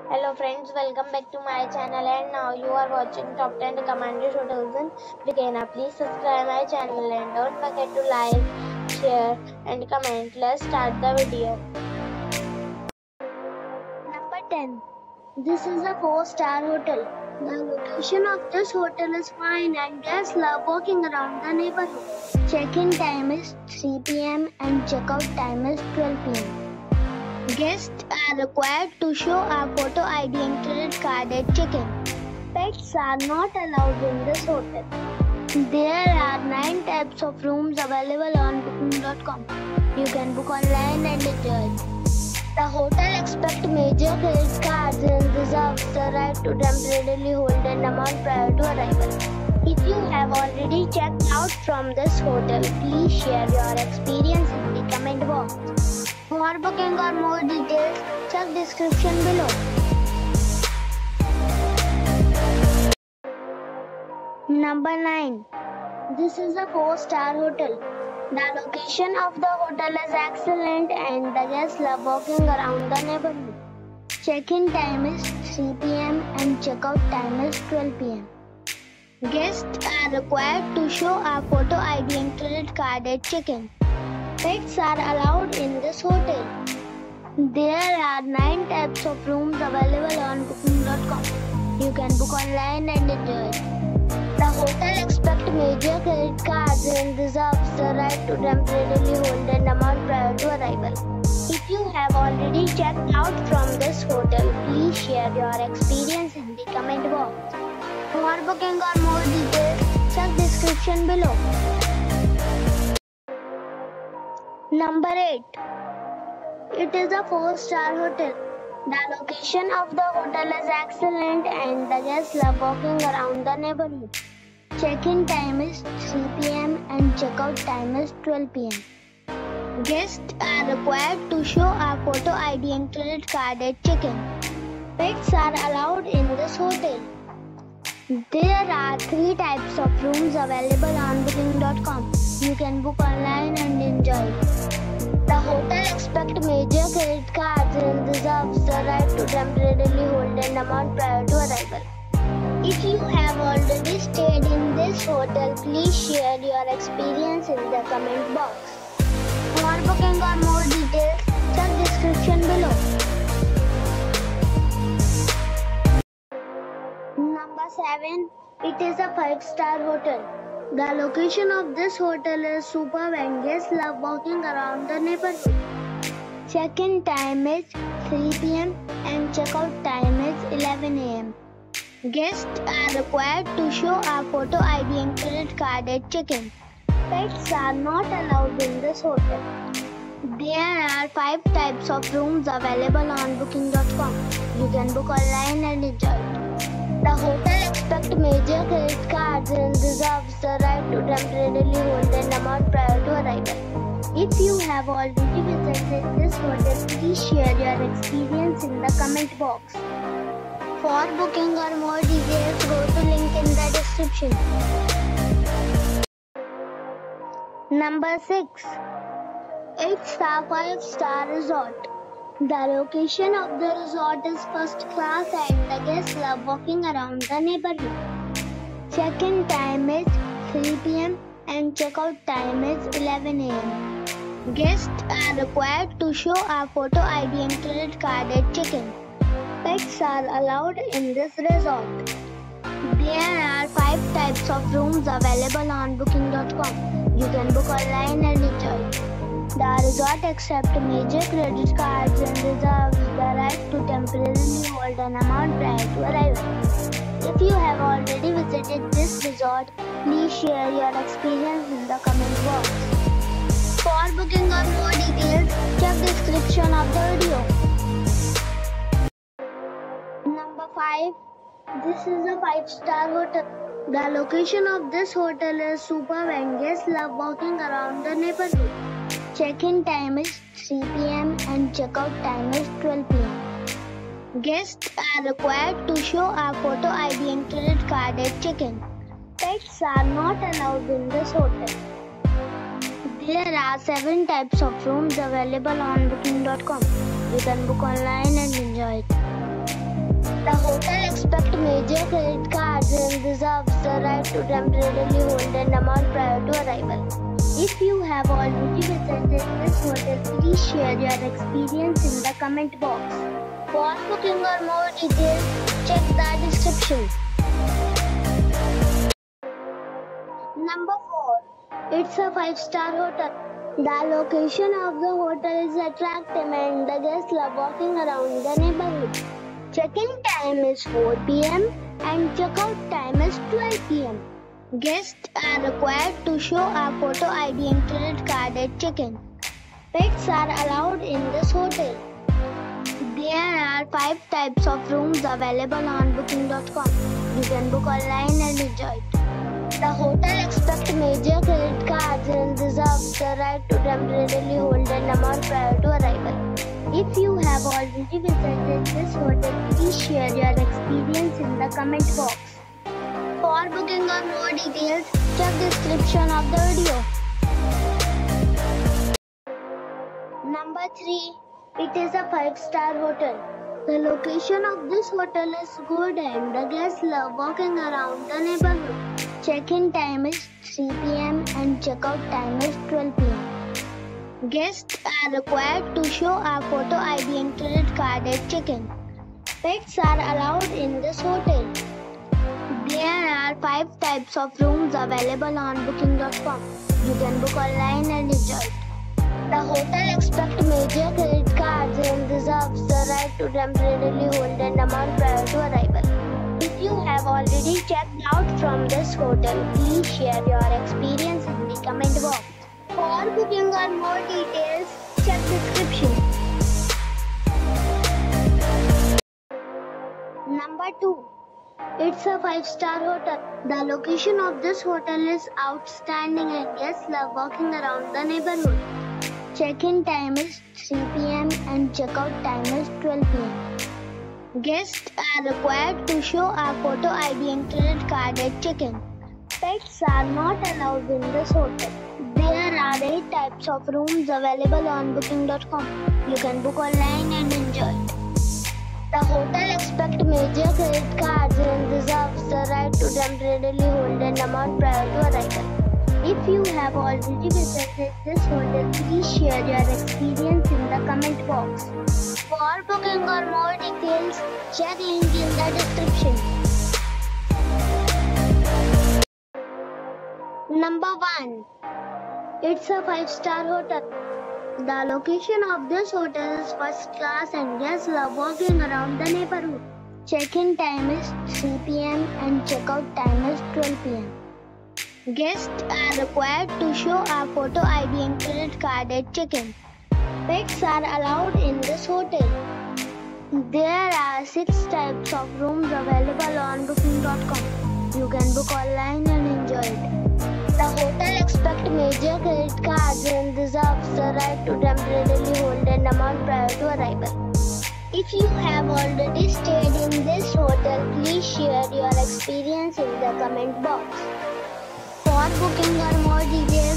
Hello friends, welcome back to my channel and now you are watching Top 10 Recommended Hotels in Virginia. Please subscribe my channel and don't forget to like, share and comment. Let's start the video. Number 10. This is a 4-star hotel. The location of this hotel is fine and guests love walking around the neighborhood. Check-in time is 3 p.m. and check-out time is 12 p.m. Guests are required to show a photo ID and credit card at check-in. Pets are not allowed in this hotel. There are 9 types of rooms available on booking.com. You can book online and enjoy it. The hotel expects major credit cards and reserves the right to temporarily hold an amount prior to arrival. If you have already checked out from this hotel, please share your experience in the comment box. For booking or more details, check description below. Number 9. This is a 4-star hotel. The location of the hotel is excellent and the guests love walking around the neighborhood. Check-in time is 3 p.m. and check-out time is 12 p.m. Guests are required to show a photo ID and credit card at check-in. Pets are allowed in this hotel. There are 9 types of rooms available on booking.com. You can book online and enjoy it. The hotel expects major credit cards and reserves the right to temporarily hold an amount prior to arrival. If you have already checked out from this hotel, please share your experience in the comment box. For booking or more details, check description below. Number 8. It is a 4-star hotel. The location of the hotel is excellent and the guests love walking around the neighborhood. Check-in time is 3 p.m. and check-out time is 12 p.m. Guests are required to show a photo ID and credit card at check-in. Pets are allowed in this hotel. There are 3 types of rooms available on booking.com. You can book online and enjoy it. The hotel expects major credit cards and reserves the right to temporarily hold an amount prior to arrival. If you have already stayed in this hotel, please share your experience in the comment box. For booking or more details, check description below. Number 7. It is a 5-star hotel. The location of this hotel is superb and guests love walking around the neighborhood. Check-in time is 3 p.m. and check-out time is 11 a.m. Guests are required to show a photo ID and credit card at check-in. Pets are not allowed in this hotel. There are 5 types of rooms available on booking.com. You can book online and enjoy it. The hotel expects major credit cards and reserves the right to temporarily hold an amount prior to arrival. If you have already visited this hotel, please share your experience in the comment box. For booking or more details, go to link in the description. Number 6. It's a 5-star resort. The location of the resort is first class and the guests love walking around the neighborhood. Check-in time is 3 p.m. and check-out time is 11 a.m. Guests are required to show a photo ID and credit card at check-in. Pets are allowed in this resort. There are 5 types of rooms available on booking.com. You can book online and enjoy it. The resort accepts major credit cards and reserves the right to temporarily hold an amount prior to arrival. If you have already visited this resort, please share your experience in the comment box. For booking or more details, check description of the video. Number 5. This is a 5-star hotel. The location of this hotel is superb and guests love walking around the neighborhood. Check-in time is 3 p.m. and check-out time is 12 p.m. Guests are required to show a photo ID and credit card at check-in. Pets are not allowed in this hotel. There are 7 types of rooms available on booking.com. You can book online and enjoy it. major credit cards and reserves the right to temporarily hold an amount prior to arrival. If you have already visited this hotel, please share your experience in the comment box. For booking or more details, check the description. Number 4. It's a 5-star hotel. The location of the hotel is attractive and the guests love walking around the neighborhood. Check-in time is 4 p.m. and check-out time is 12 p.m. Guests are required to show a photo ID and credit card at check-in. Pets are allowed in this hotel. There are 5 types of rooms available on booking.com. You can book online and enjoy it. The hotel accepts major credit cards and reserves the right to temporarily hold an amount prior to arrival. If you have already visited this hotel, please share your experience in the comment box. For booking or more details, check the description of the video. Number 3. It is a 5-star hotel. The location of this hotel is good and the guests love walking around the neighborhood. Check-in time is 3 p.m. and check-out time is 12 p.m. Guests are required to show a photo ID and credit card at check-in. Pets are allowed in this hotel. There are 5 types of rooms available on booking.com. You can book online and enjoy it. The hotel accepts major credit cards and reserves the right to temporarily hold an amount prior to arrival. If you have already checked out from this hotel, please share your experience in the comment box. For booking or more details, check description. Number 2. It's a 5-star hotel. The location of this hotel is outstanding and guests love walking around the neighborhood. Check-in time is 3 p.m. and check-out time is 12 p.m. Guests are required to show a photo ID and credit card at check-in. Pets are not allowed in this hotel. There are 8 types of rooms available on booking.com. You can book online and enjoy it. The hotel accepts major credit cards and reserves the right to temporarily hold an amount prior to arrival. If you have already visited this hotel, please share your experience in the comment box. For booking or more details, check link in the description. Number 1. It's a 5-star hotel. The location of this hotel is first class and guests love walking around the neighborhood. Check-in time is 3 p.m. and check-out time is 12 p.m. Guests are required to show a photo ID and credit card at check-in. Pets are allowed in this hotel. There are 6 types of rooms available on booking.com. You can book online and enjoy it. The hotel accepts major credit cards and reserves the right to temporarily hold an amount prior to arrival. If you have already stayed in this hotel, please share your experience in the comment box. For booking or more details,